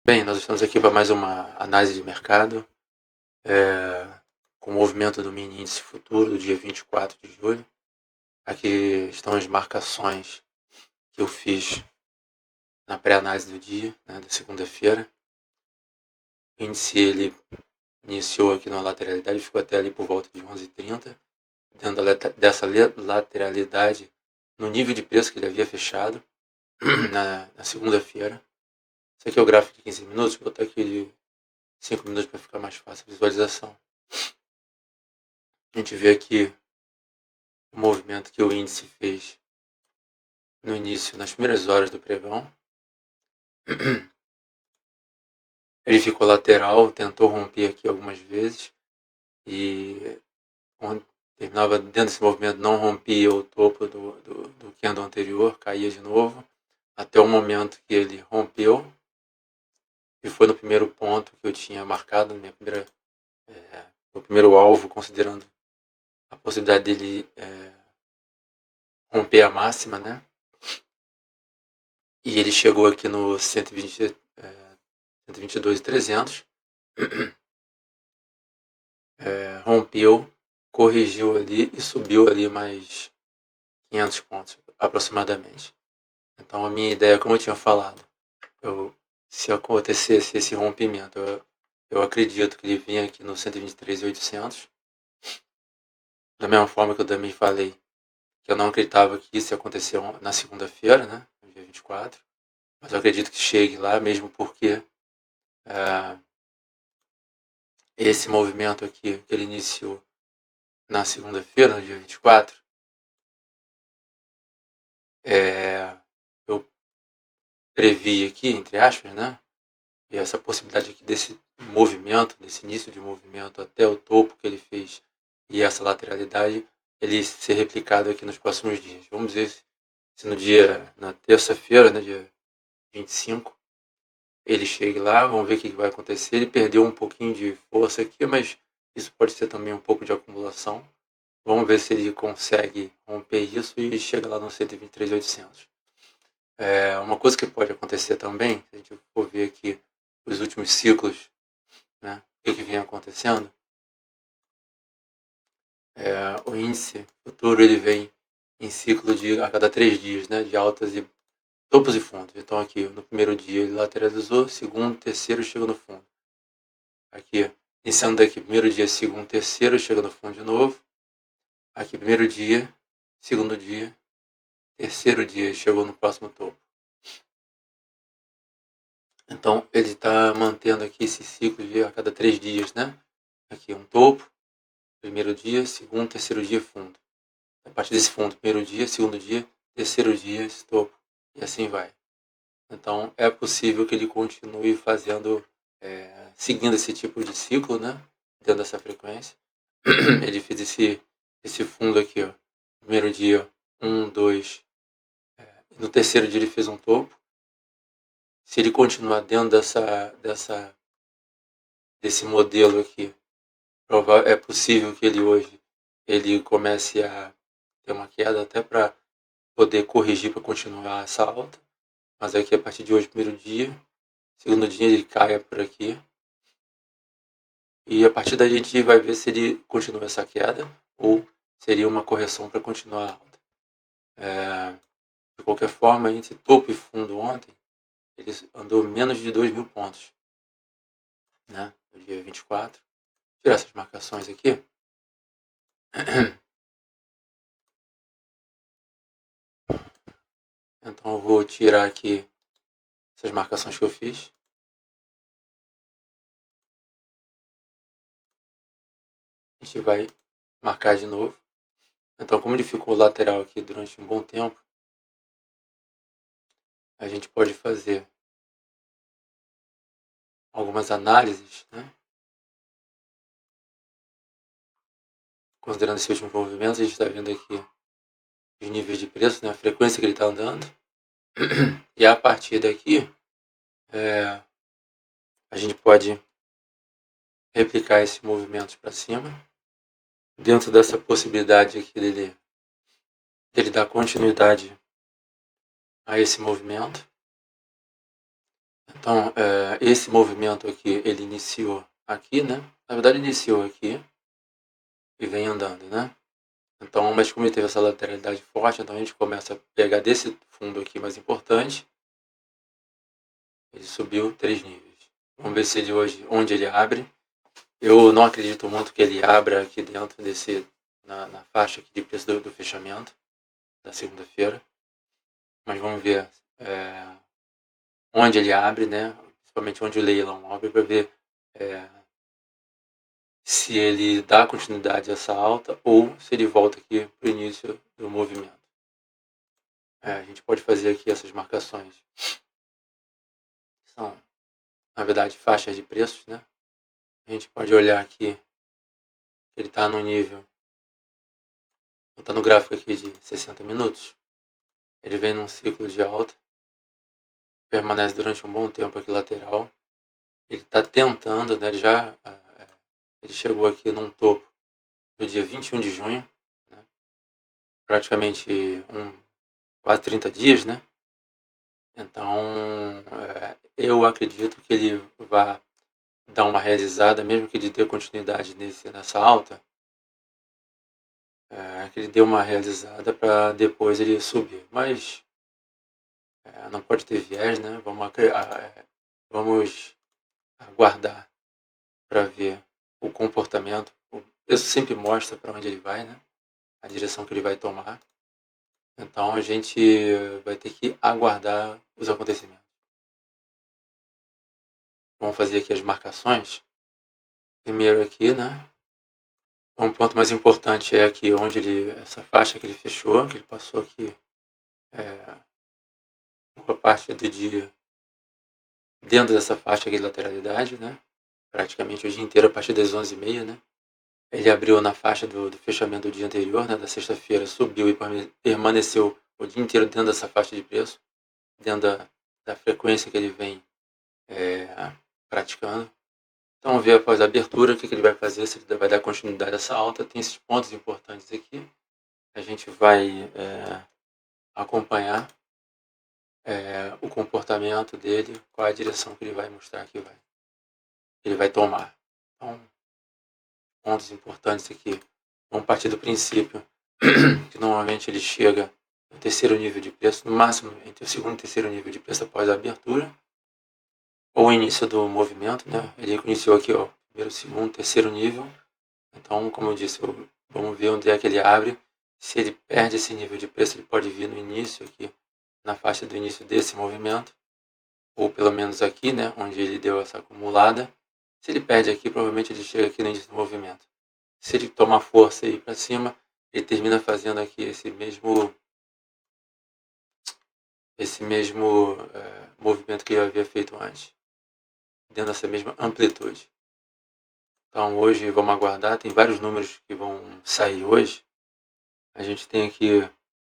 Bem, nós estamos aqui para mais uma análise de mercado, com o movimento do mini índice futuro do dia 24 de julho. Aqui estão as marcações que eu fiz na pré-análise do dia, né, da segunda-feira. O índice ele iniciou aqui na lateralidade, ficou até ali por volta de 11h30, dentro dessa lateralidade, no nível de preço que ele havia fechado na segunda-feira. Esse aqui é o gráfico de 15 minutos, vou botar aqui de 5 minutos para ficar mais fácil a visualização. A gente vê aqui o movimento que o índice fez no início, nas primeiras horas do pregão. Ele ficou lateral, tentou romper aqui algumas vezes e quando terminava dentro desse movimento, não rompia o topo do candle anterior, caía de novo, até o momento que ele rompeu, e foi no primeiro ponto que eu tinha marcado, o primeiro alvo, considerando a possibilidade dele romper a máxima, né? E ele chegou aqui no 122.300, rompeu, corrigiu ali e subiu ali mais 500 pontos aproximadamente. Então a minha ideia, como eu tinha falado, se acontecesse esse rompimento, eu acredito que ele vinha aqui no 123.800. Da mesma forma que eu também falei que eu não acreditava que isso ia acontecer na segunda-feira, né, no dia 24, mas eu acredito que chegue lá, mesmo porque esse movimento aqui que ele iniciou na segunda-feira, no dia 24, eu previ aqui, entre aspas, né, e essa possibilidade aqui desse movimento, desse início de movimento até o topo que ele fez e essa lateralidade, ele ser replicado aqui nos próximos dias. Vamos ver se na terça-feira, né, dia 25, ele chegue lá, vamos ver o que vai acontecer. Ele perdeu um pouquinho de força aqui, mas isso pode ser também um pouco de acumulação. Vamos ver se ele consegue romper isso e chega lá no 123.800. Uma coisa que pode acontecer também, se a gente for ver aqui os últimos ciclos, né, o que vem acontecendo, o índice futuro ele vem em ciclo de a cada 3 dias, né, de altas e topos e fundos. Então aqui no primeiro dia ele lateralizou, segundo, terceiro chega no fundo. Aqui, iniciando daqui, primeiro dia, segundo, terceiro, chega no fundo de novo. Aqui, primeiro dia, segundo dia, terceiro dia, chegou no próximo topo. Então, ele está mantendo aqui esse ciclo de a cada 3 dias, né? Aqui, um topo, primeiro dia, segundo, terceiro dia, fundo. A partir desse fundo, primeiro dia, segundo dia, terceiro dia, esse topo. E assim vai. Então, é possível que ele continue fazendo, seguindo esse tipo de ciclo, né? Dentro dessa frequência. Ele fez esse fundo aqui, ó. Primeiro dia, 1, 2. No terceiro dia ele fez um topo. Se ele continuar dentro desse modelo aqui, é possível que ele hoje comece a ter uma queda até para poder corrigir para continuar essa alta. Mas aqui a partir de hoje, primeiro dia, segundo dia ele caia por aqui. E a partir daí a gente vai ver se ele continua essa queda ou seria uma correção para continuar alta. De qualquer forma, entre topo e fundo ontem, ele andou menos de 2.000 pontos, né, no dia 24. Vou tirar essas marcações aqui. Então eu vou tirar aqui essas marcações que eu fiz. A gente vai marcar de novo. Então, como ele ficou lateral aqui durante um bom tempo, a gente pode fazer algumas análises, né? Considerando esse último movimento, a gente está vendo aqui os níveis de preço, né? A frequência que ele está andando. E a partir daqui, a gente pode replicar esses movimentos para cima, dentro dessa possibilidade aqui dele dar continuidade a esse movimento. Então, esse movimento aqui, ele iniciou aqui, né? Na verdade, iniciou aqui e vem andando, né? Então, mas como ele teve essa lateralidade forte, então a gente começa a pegar desse fundo aqui mais importante. Ele subiu 3 níveis. Vamos ver se ele hoje, onde ele abre. Eu não acredito muito que ele abra aqui dentro desse, na faixa aqui de preço do fechamento da segunda-feira. Mas vamos ver onde ele abre, né? Principalmente onde o leilão abre, para ver se ele dá continuidade a essa alta ou se ele volta aqui para o início do movimento. A gente pode fazer aqui essas marcações. São, na verdade, faixas de preços, né? A gente pode olhar aqui, ele está no nível, está no gráfico aqui de 60 minutos. Ele vem num ciclo de alta, permanece durante um bom tempo aqui lateral. Ele está tentando, né? Ele chegou aqui num topo no dia 21 de junho, né? Praticamente quase 30 dias, né? Então, eu acredito que ele vai dar uma realizada, mesmo que ele dê continuidade nessa alta, que ele dê uma realizada para depois ele subir. Mas não pode ter viés, né? Vamos aguardar para ver o comportamento. O preço sempre mostra para onde ele vai, né? A direção que ele vai tomar. Então a gente vai ter que aguardar os acontecimentos. Vamos fazer aqui as marcações. Primeiro aqui, né? Um ponto mais importante é aqui onde essa faixa que ele fechou, que ele passou aqui boa parte do dia dentro dessa faixa aqui de lateralidade, né? Praticamente o dia inteiro a partir das 11h30, né? Ele abriu na faixa do fechamento do dia anterior, né? Da sexta-feira, subiu e permaneceu o dia inteiro dentro dessa faixa de preço, dentro da frequência que ele vem praticando. Então, vamos ver após a abertura o que ele vai fazer, se ele vai dar continuidade a essa alta. Tem esses pontos importantes aqui. A gente vai acompanhar o comportamento dele, qual é a direção que ele vai mostrar que ele vai tomar. Então, pontos importantes aqui. Vamos partir do princípio que normalmente ele chega no terceiro nível de preço, no máximo entre o segundo e terceiro nível de preço após a abertura, ou o início do movimento, né? Ele iniciou aqui, ó, primeiro, segundo, terceiro nível. Então, como eu disse, vamos ver onde é que ele abre. Se ele perde esse nível de preço, ele pode vir no início aqui, na faixa do início desse movimento, ou pelo menos aqui, né, onde ele deu essa acumulada. Se ele perde aqui, provavelmente ele chega aqui no início do movimento. Se ele tomar força e ir para cima, ele termina fazendo aqui esse mesmo movimento que ele havia feito antes, dentro dessa mesma amplitude. Então hoje vamos aguardar, tem vários números que vão sair hoje. A gente tem aqui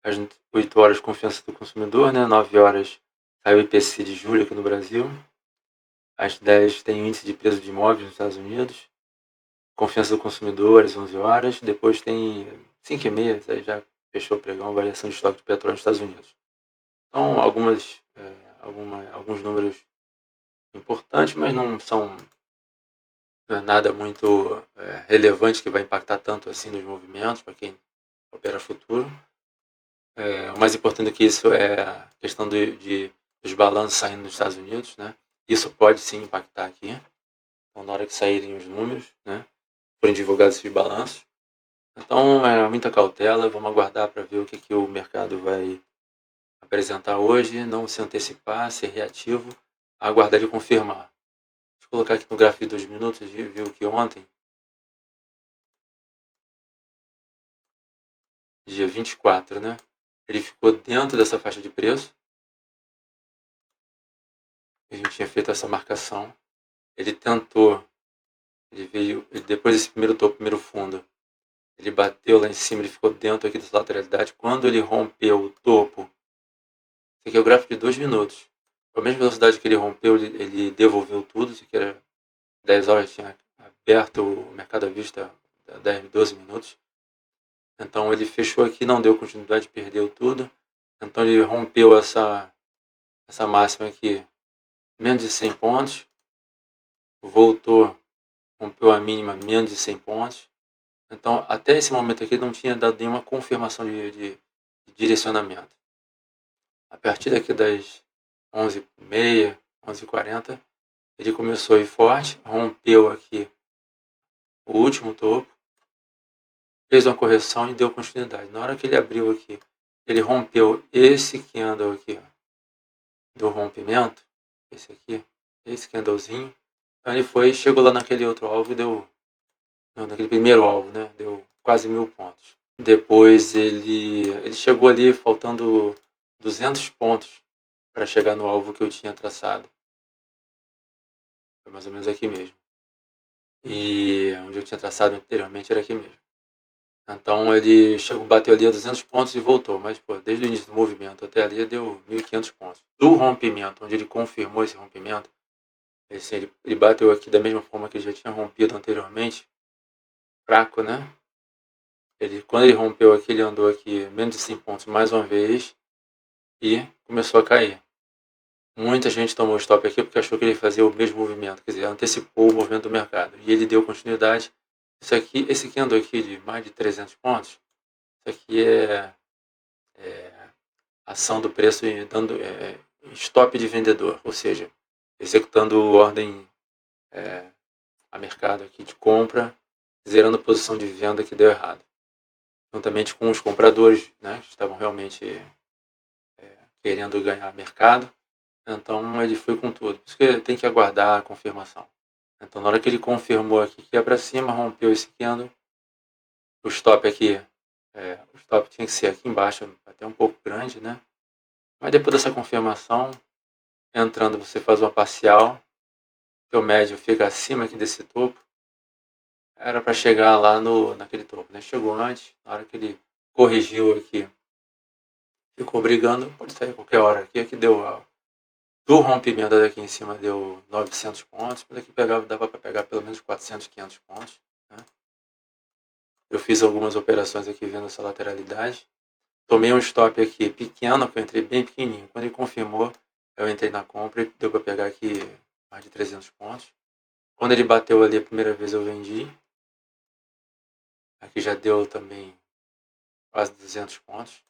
às 8 horas confiança do consumidor, né? 9 horas sai o IPC de julho aqui no Brasil. Às 10 tem o índice de preço de imóveis nos Estados Unidos. Confiança do consumidor às 11 horas. Depois tem 5h30, aí já fechou o pregão, variação de estoque de petróleo nos Estados Unidos. Então, alguns números importantes, mas não é nada muito relevante que vai impactar tanto assim nos movimentos para quem opera futuro. O mais importante que isso é a questão dos balanços saindo nos Estados Unidos, né? Isso pode sim impactar aqui. Então, na hora que saírem os números, né, forem divulgados esses balanços. Então, muita cautela, vamos aguardar para ver o que o mercado vai apresentar hoje, não se antecipar, ser reativo, aguardar ele confirmar. Deixa eu colocar aqui no gráfico de 2 minutos, a gente viu que ontem, dia 24, né, ele ficou dentro dessa faixa de preço. A gente tinha feito essa marcação. Ele tentou, depois desse primeiro topo, primeiro fundo, ele bateu lá em cima, ele ficou dentro aqui dessa lateralidade. Quando ele rompeu o topo, esse aqui é o gráfico de 2 minutos. Com a mesma velocidade que ele rompeu, ele devolveu tudo. Isso aqui era 10 horas, tinha aberto o mercado à vista 10, 12 minutos. Então ele fechou aqui, não deu continuidade, perdeu tudo. Então ele rompeu essa máxima aqui menos de 100 pontos, voltou, rompeu a mínima menos de 100 pontos. Então, até esse momento aqui não tinha dado nenhuma confirmação de direcionamento. A partir daqui das 11h30, 11h40, ele começou a ir forte, rompeu aqui o último topo, fez uma correção e deu continuidade. Na hora que ele abriu aqui, ele rompeu esse candle aqui, ó, do rompimento, esse candlezinho. Então ele foi, chegou lá naquele outro alvo e deu, naquele primeiro alvo, né? Deu quase 1000 pontos. Depois ele chegou ali faltando 200 pontos para chegar no alvo que eu tinha traçado. Foi mais ou menos aqui mesmo. E onde eu tinha traçado anteriormente era aqui mesmo. Então ele chegou, bateu ali a 200 pontos e voltou. Mas pô, desde o início do movimento até ali deu 1500 pontos. Do rompimento, onde ele confirmou esse rompimento, ele bateu aqui da mesma forma que ele já tinha rompido anteriormente. Fraco, né? Quando ele rompeu aqui, ele andou aqui menos de 100 pontos mais uma vez e começou a cair. Muita gente tomou stop aqui porque achou que ele fazia o mesmo movimento, quer dizer, antecipou o movimento do mercado. E ele deu continuidade. Esse candle aqui de mais de 300 pontos, isso aqui é ação do preço dando stop de vendedor, ou seja, executando ordem a mercado aqui de compra, zerando a posição de venda que deu errado. Juntamente com os compradores, né, que estavam realmente querendo ganhar mercado. Então ele foi com tudo. Por isso que tem que aguardar a confirmação. Então na hora que ele confirmou aqui que ia para cima, rompeu esse candle. O stop aqui, o stop tinha que ser aqui embaixo, até um pouco grande, né? Mas depois dessa confirmação, entrando você faz uma parcial, o médio fica acima aqui desse topo. Era para chegar lá naquele topo, né? Chegou antes, na hora que ele corrigiu aqui, ficou brigando, pode sair a qualquer hora aqui, que deu do rompimento daqui em cima deu 900 pontos, mas aqui dava para pegar pelo menos 400, 500 pontos. Né? Eu fiz algumas operações aqui vendo essa lateralidade. Tomei um stop aqui pequeno, que eu entrei bem pequenininho. Quando ele confirmou, eu entrei na compra e deu para pegar aqui mais de 300 pontos. Quando ele bateu ali a primeira vez, eu vendi. Aqui já deu também quase 200 pontos.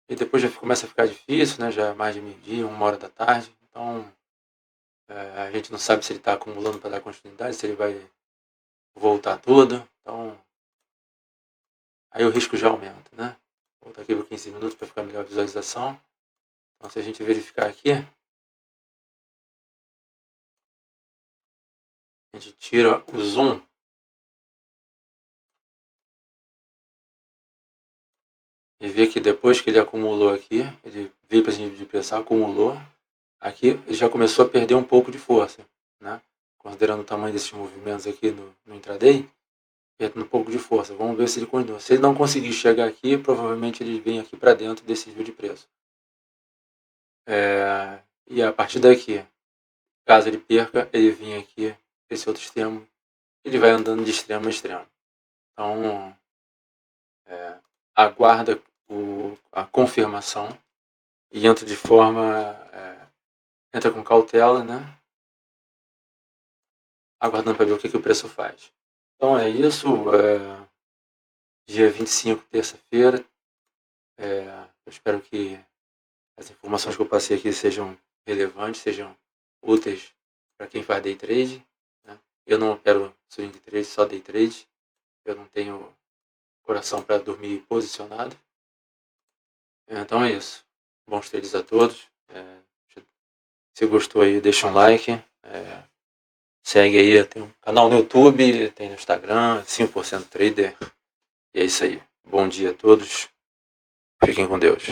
E depois já começa a ficar difícil, né? Já é mais de meio-dia, 1h da tarde. Então, a gente não sabe se ele está acumulando para dar continuidade, se ele vai voltar tudo. Então, aí o risco já aumenta, né? Vou voltar aqui por 15 minutos para ficar melhor a visualização. Então, se a gente verificar aqui, a gente tira o zoom. E vê que depois que ele acumulou aqui, ele veio para esse nível de preço, acumulou. Aqui ele já começou a perder um pouco de força, né? Considerando o tamanho desses movimentos aqui no intraday, perdendo um pouco de força. Vamos ver se ele continua. Se ele não conseguir chegar aqui, provavelmente ele vem aqui para dentro desse nível de preço. E a partir daqui, caso ele perca, ele vem aqui, esse outro extremo, ele vai andando de extremo a extremo. Então, aguarda a confirmação e entra de forma... entra com cautela, né? Aguardando para ver o que o preço faz. Então é isso. Dia 25, terça-feira. Eu espero que as informações que eu passei aqui sejam relevantes, sejam úteis para quem faz day trade. Né? Eu não opero swing trade, só day trade. Eu não tenho coração para dormir posicionado. Então é isso. Bons trades a todos. Se gostou aí, deixa um like. Segue aí, tem um canal no YouTube, tem no Instagram, 5% Trader. E é isso aí. Bom dia a todos. Fiquem com Deus.